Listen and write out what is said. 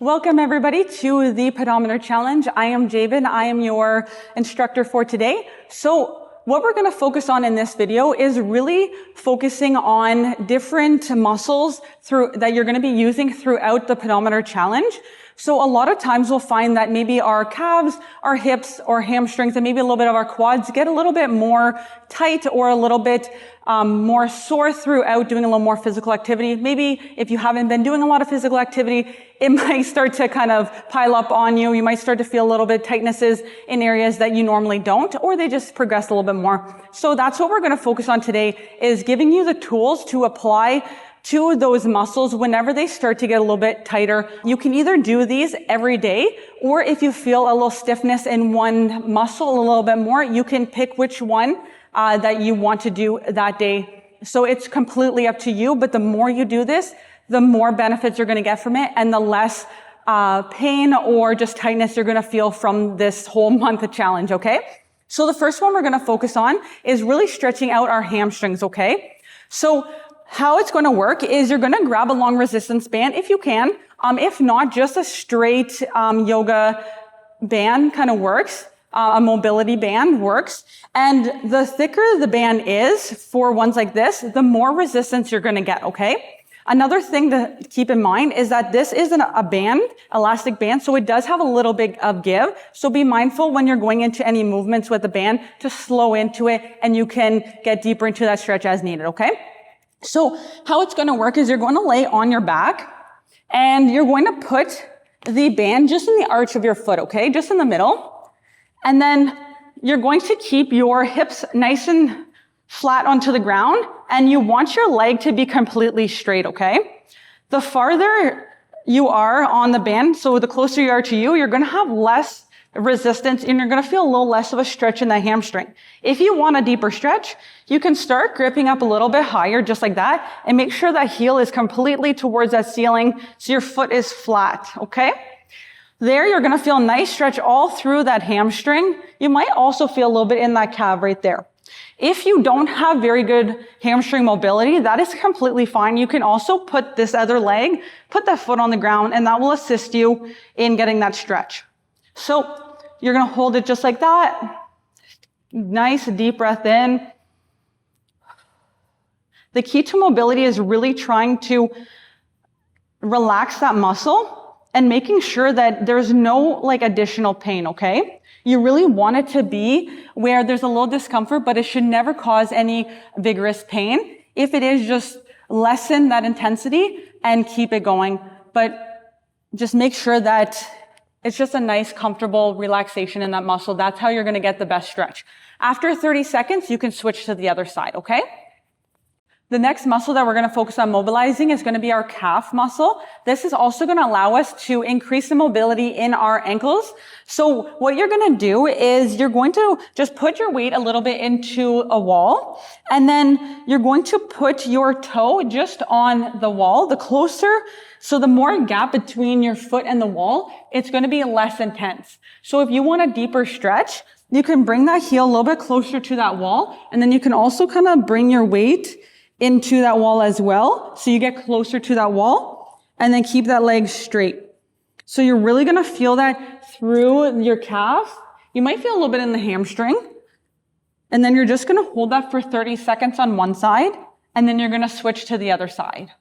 Welcome everybody to the Pedometer Challenge. I am Javen. I am your instructor for today. So what we're going to focus on in this video is really focusing on different muscles that you're going to be using throughout the Pedometer Challenge. So a lot of times we'll find that maybe our calves, our hips, or hamstrings, and maybe a little bit of our quads get a little bit more tight or a little bit more sore throughout doing a little more physical activity. Maybe if you haven't been doing a lot of physical activity, it might start to kind of pile up on you. You might start to feel a little bit tightnesses in areas that you normally don't, or they just progress a little bit more. So that's what we're going to focus on today, is giving you the tools to apply to those muscles whenever they start to get a little bit tighter. You can either do these every day, or if you feel a little stiffness in one muscle a little bit more, you can pick which one that you want to do that day. So it's completely up to you, but the more you do this, the more benefits you're going to get from it, and the less pain or just tightness you're going to feel from this whole month of challenge, okay? So the first one we're going to focus on is really stretching out our hamstrings, okay? So how it's going to work is you're going to grab a long resistance band if you can. If not, just a straight yoga band kind of works. A mobility band works. And the thicker the band is for ones like this, the more resistance you're going to get, okay? Another thing to keep in mind is that this isn't a band, elastic band, so it does have a little bit of give. So be mindful when you're going into any movements with the band to slow into it, and you can get deeper into that stretch as needed, okay? So how it's going to work is you're going to lay on your back, and you're going to put the band just in the arch of your foot, okay? Just in the middle. And then you're going to keep your hips nice and flat onto the ground, and you want your leg to be completely straight, okay? The farther you are on the band, so the closer you are to you, you're going to have less resistance, and you're going to feel a little less of a stretch in the hamstring. If you want a deeper stretch, you can start gripping up a little bit higher, just like that, and make sure that heel is completely towards that ceiling so your foot is flat, okay? There, you're going to feel a nice stretch all through that hamstring. You might also feel a little bit in that calf right there. If you don't have very good hamstring mobility, that is completely fine. You can also put this other leg, put that foot on the ground, and that will assist you in getting that stretch. So you're going to hold it just like that. Nice deep breath in. The key to mobility is really trying to relax that muscle and making sure that there's no additional pain, okay? You really want it to be where there's a little discomfort, but it should never cause any vigorous pain. If it is, just lessen that intensity and keep it going. But just make sure that it's just a nice, comfortable relaxation in that muscle. That's how you're going to get the best stretch. After 30 seconds, you can switch to the other side, okay? The next muscle that we're going to focus on mobilizing is going to be our calf muscle. This is also going to allow us to increase the mobility in our ankles. So what you're going to do is you're going to just put your weight a little bit into a wall, and then you're going to put your toe just on the wall. The closer, so the more gap between your foot and the wall, it's going to be less intense. So if you want a deeper stretch, you can bring that heel a little bit closer to that wall, and then you can also kind of bring your weight into that wall as well. So you get closer to that wall, and then keep that leg straight. So you're really going to feel that through your calf. You might feel a little bit in the hamstring. And then you're just going to hold that for 30 seconds on one side, and then you're going to switch to the other side.